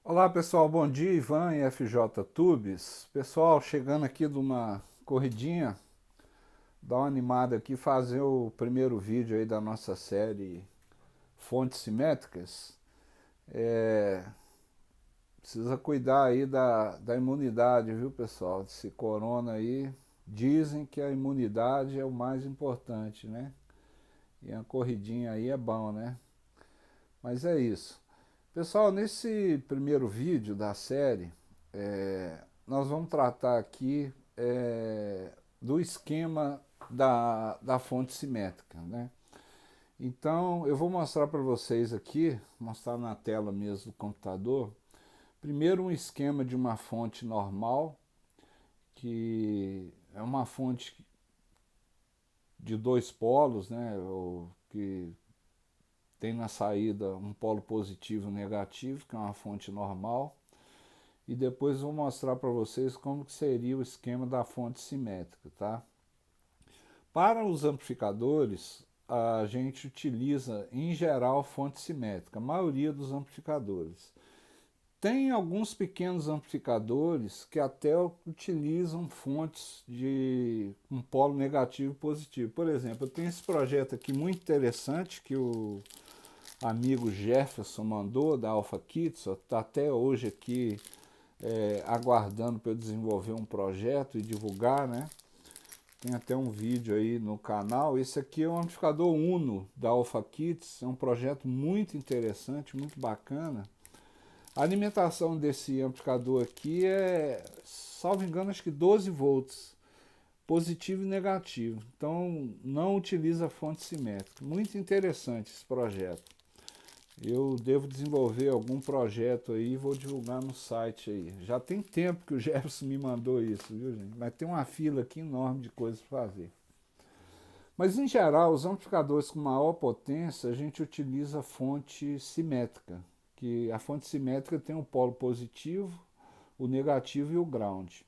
Olá pessoal, bom dia, Ivan e FJ Tubes. Pessoal, chegando aqui de uma corridinha, dar uma animada aqui, fazer o primeiro vídeo aí da nossa série Fontes Simétricas. É, Precisa cuidar aí da imunidade, viu pessoal? Esse corona aí, dizem que a imunidade é o mais importante, né? E a corridinha aí é bom, né? Mas é isso. Pessoal, nesse primeiro vídeo da série, nós vamos tratar aqui do esquema da fonte simétrica, né? Então, eu vou mostrar para vocês aqui, mostrar na tela mesmo do computador, primeiro um esquema de uma fonte normal, que é uma fonte de dois polos, né? Que tem na saída um polo positivo e negativo, que é uma fonte normal. E depois vou mostrar para vocês como que seria o esquema da fonte simétrica, tá? Para os amplificadores, a gente utiliza, em geral, fonte simétrica, a maioria dos amplificadores. Tem alguns pequenos amplificadores que até utilizam fontes de um polo negativo e positivo. Por exemplo, eu tenho esse projeto aqui muito interessante que o amigo Jefferson mandou, da Alpha Kits, está até hoje aqui aguardando para eu desenvolver um projeto e divulgar, né? Tem até um vídeo aí no canal. Esse aqui é um amplificador Uno da Alpha Kits, é um projeto muito interessante, muito bacana. A alimentação desse amplificador aqui é, salvo engano, acho que 12 volts, positivo e negativo. Então não utiliza fonte simétrica. Muito interessante esse projeto. Eu devo desenvolver algum projeto aí e vou divulgar no site aí. Já tem tempo que o Jefferson me mandou isso, viu, gente? Mas tem uma fila aqui enorme de coisas para fazer. Mas, em geral, os amplificadores com maior potência, a gente utiliza fonte simétrica, que a fonte simétrica tem o polo positivo, o negativo e o ground.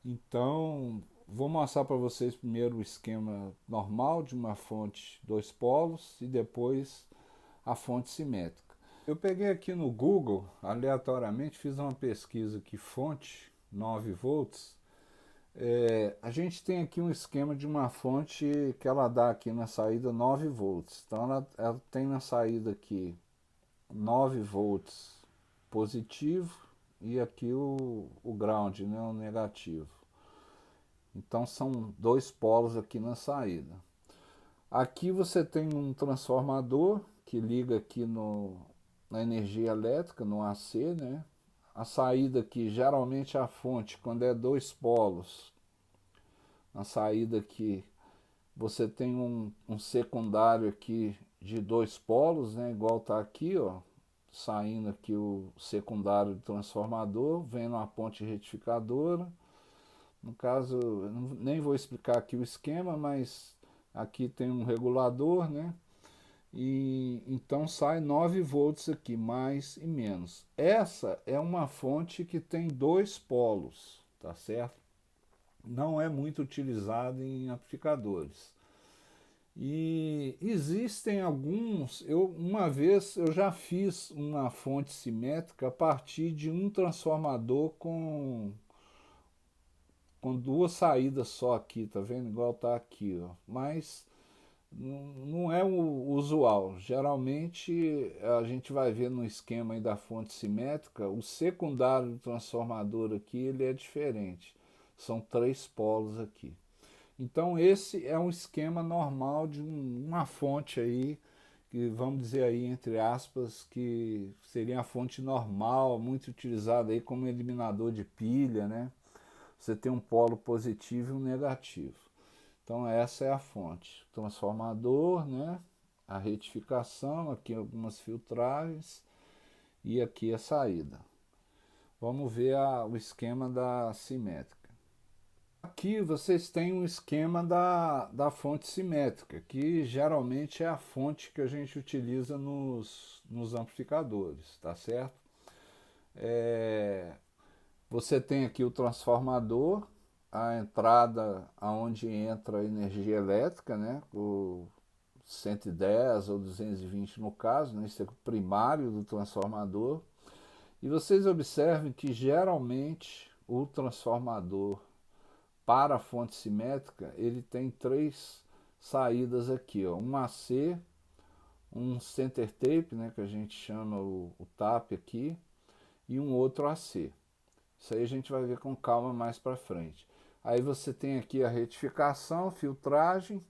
Então, vou mostrar para vocês primeiro o esquema normal de uma fonte dois polos e depois a fonte simétrica. Eu peguei aqui no Google, aleatoriamente, fiz uma pesquisa aqui, fonte 9 volts. A gente tem aqui um esquema de uma fonte que ela dá aqui na saída 9 volts. Então ela tem na saída aqui 9 volts positivo e aqui o ground, né, o negativo. Então são dois polos aqui na saída. Aqui você tem um transformador que liga aqui na energia elétrica, no AC, né? A saída aqui, geralmente a fonte, quando é dois polos, na saída aqui você tem um secundário aqui de dois polos, né? Igual tá aqui, ó, saindo aqui o secundário do transformador, vem uma ponte retificadora. No caso, eu nem vou explicar aqui o esquema, mas aqui tem um regulador, né? E então sai 9 volts aqui, mais e menos. Essa é uma fonte que tem dois polos, tá certo? Não é muito utilizada em amplificadores. E existem alguns, uma vez eu já fiz uma fonte simétrica a partir de um transformador com duas saídas só aqui, tá vendo? Igual tá aqui, ó. Mas não é o usual. Geralmente a gente vai ver no esquema aí da fonte simétrica, o secundário do transformador aqui ele é diferente. São três polos aqui. Então esse é um esquema normal de uma fonte aí, que vamos dizer aí entre aspas, que seria a fonte normal, muito utilizada aí como eliminador de pilha, né? Você tem um polo positivo e um negativo. Então essa é a fonte. Transformador, né? A retificação, aqui algumas filtragens e aqui a saída. Vamos ver o esquema da simétrica. Aqui vocês têm um esquema da fonte simétrica, que geralmente é a fonte que a gente utiliza nos amplificadores, tá certo? Você tem aqui o transformador, a entrada aonde entra a energia elétrica, né? O 110 ou 220 no caso, né? Esse é o primário do transformador. E vocês observem que geralmente o transformador para a fonte simétrica ele tem três saídas aqui, ó. Um AC, um center tape, né, que a gente chama o TAP aqui, e um outro AC. Isso aí a gente vai ver com calma mais para frente. Aí você tem aqui a retificação, filtragem,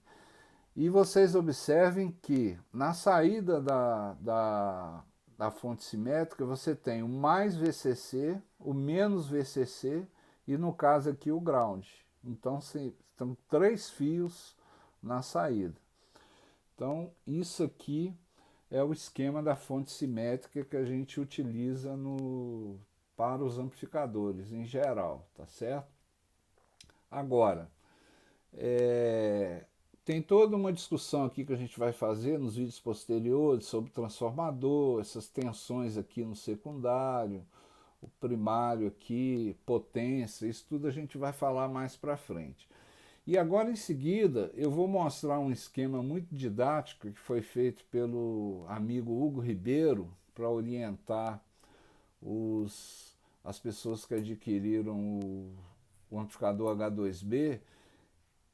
e vocês observem que na saída da fonte simétrica você tem o mais VCC, o menos VCC e no caso aqui o ground. Então são três fios na saída. Então isso aqui é o esquema da fonte simétrica que a gente utiliza para os amplificadores em geral, tá certo? Agora, tem toda uma discussão aqui que a gente vai fazer nos vídeos posteriores sobre transformador, essas tensões aqui no secundário, o primário aqui, potência, isso tudo a gente vai falar mais para frente. E agora em seguida eu vou mostrar um esquema muito didático que foi feito pelo amigo Hugo Ribeiro para orientar as pessoas que adquiriram o amplificador H2B,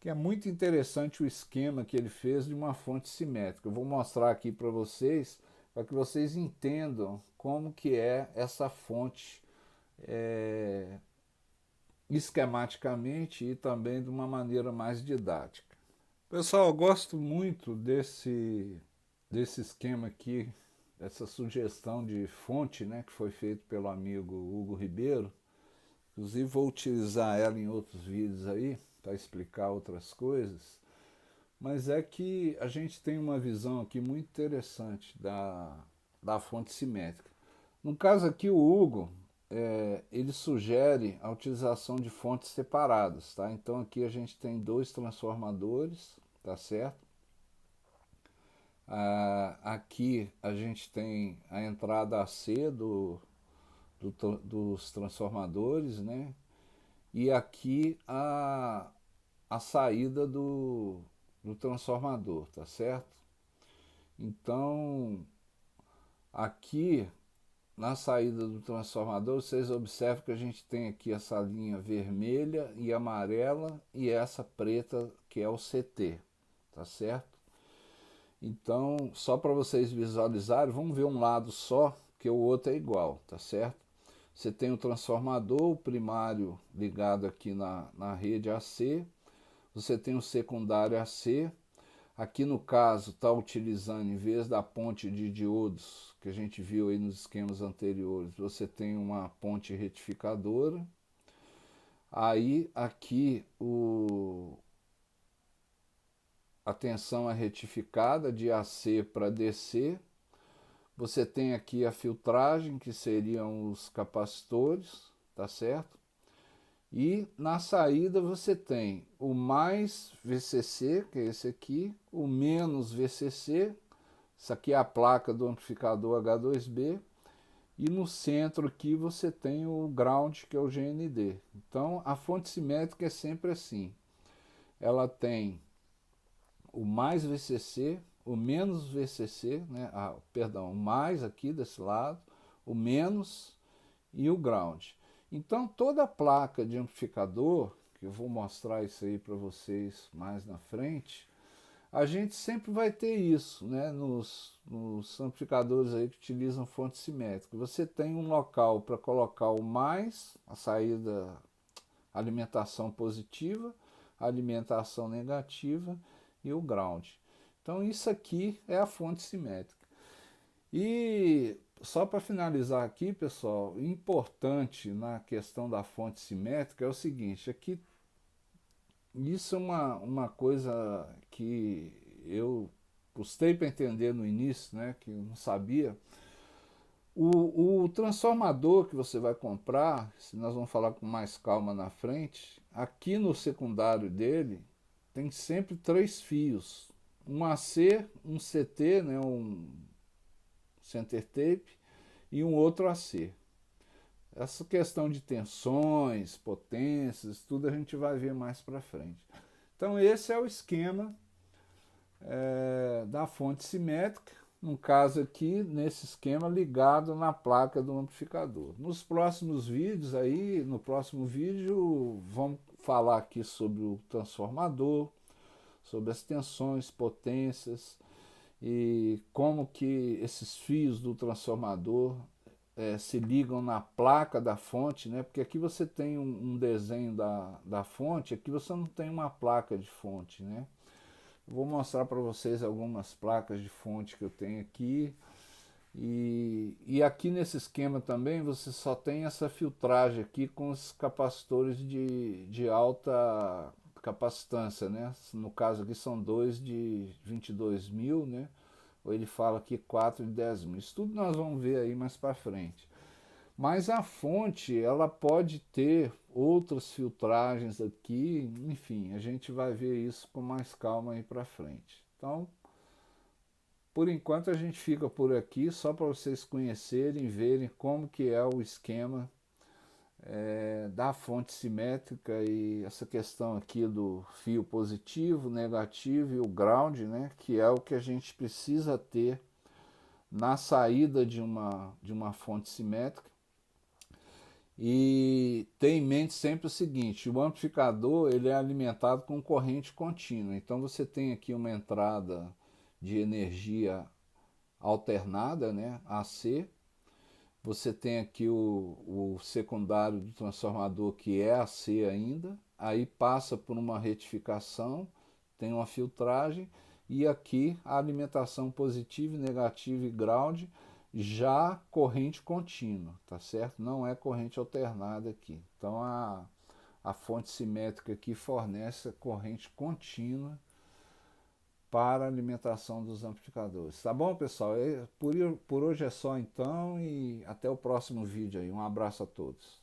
que é muito interessante o esquema que ele fez de uma fonte simétrica. Eu vou mostrar aqui para vocês, para que vocês entendam como que é essa fonte esquematicamente e também de uma maneira mais didática. Pessoal, eu gosto muito desse esquema aqui, essa sugestão de fonte, né, que foi feito pelo amigo Hugo Ribeiro. Inclusive vou utilizar ela em outros vídeos aí, para explicar outras coisas. Mas é que a gente tem uma visão aqui muito interessante da fonte simétrica. No caso aqui, o Hugo, ele sugere a utilização de fontes separadas, tá? Então aqui a gente tem dois transformadores, tá certo? Aqui a gente tem a entrada AC dos transformadores, né? E aqui a saída do transformador, tá certo? Então, aqui na saída do transformador, vocês observam que a gente tem aqui essa linha vermelha e amarela e essa preta que é o CT, tá certo? Então, só para vocês visualizarem, vamos ver um lado só, que o outro é igual, tá certo? Você tem o transformador, o primário ligado aqui na rede AC, você tem o secundário AC, aqui no caso está utilizando, em vez da ponte de diodos que a gente viu aí nos esquemas anteriores, você tem uma ponte retificadora. Aí aqui a tensão é retificada de AC para DC. Você tem aqui a filtragem, que seriam os capacitores, tá certo? E na saída você tem o mais VCC, que é esse aqui, o menos VCC, isso aqui é a placa do amplificador H2B, e no centro aqui você tem o ground, que é o GND. Então a fonte simétrica é sempre assim, ela tem o mais VCC, o menos VCC, né? Perdão, o mais aqui desse lado, o menos e o ground. Então toda a placa de amplificador, que eu vou mostrar isso aí para vocês mais na frente, a gente sempre vai ter isso, né, nos amplificadores aí que utilizam fonte simétrica. Você tem um local para colocar o mais, a saída, alimentação positiva, alimentação negativa e o ground. Então isso aqui é a fonte simétrica. E só para finalizar aqui, pessoal, importante na questão da fonte simétrica é o seguinte, aqui isso é uma coisa que eu custei para entender no início, né, que eu não sabia. O transformador que você vai comprar, se nós vamos falar com mais calma na frente, aqui no secundário dele tem sempre três fios, um AC, um CT, né, um center tape, e um outro AC. Essa questão de tensões, potências, tudo a gente vai ver mais para frente. Então esse é o esquema da fonte simétrica, no caso aqui, nesse esquema ligado na placa do amplificador. Nos próximos vídeos aí, no próximo vídeo, vamos falar aqui sobre o transformador, sobre as tensões, potências e como que esses fios do transformador se ligam na placa da fonte, né? Porque aqui você tem um desenho da fonte, aqui você não tem uma placa de fonte, né? Vou mostrar para vocês algumas placas de fonte que eu tenho aqui. E aqui nesse esquema também você só tem essa filtragem aqui com os capacitores de alta capacitância, né? No caso aqui são dois de 22.000, né? Ou ele fala aqui 4 de 10.000. Isso tudo nós vamos ver aí mais para frente. Mas a fonte, ela pode ter outras filtragens aqui, enfim, a gente vai ver isso com mais calma aí para frente. Então, por enquanto a gente fica por aqui, só para vocês conhecerem, verem como que é o esquema da fonte simétrica e essa questão aqui do fio positivo, negativo e o ground, né, que é o que a gente precisa ter na saída de uma fonte simétrica. E ter em mente sempre o seguinte, o amplificador ele é alimentado com corrente contínua, então você tem aqui uma entrada de energia alternada, né, AC, você tem aqui o secundário do transformador que é AC ainda, aí passa por uma retificação, tem uma filtragem, e aqui a alimentação positiva, negativa e ground, já corrente contínua, tá certo? Não é corrente alternada aqui. Então a fonte simétrica aqui fornece a corrente contínua para a alimentação dos amplificadores. Tá bom, pessoal? Por hoje é só então e até o próximo vídeo aí. Um abraço a todos.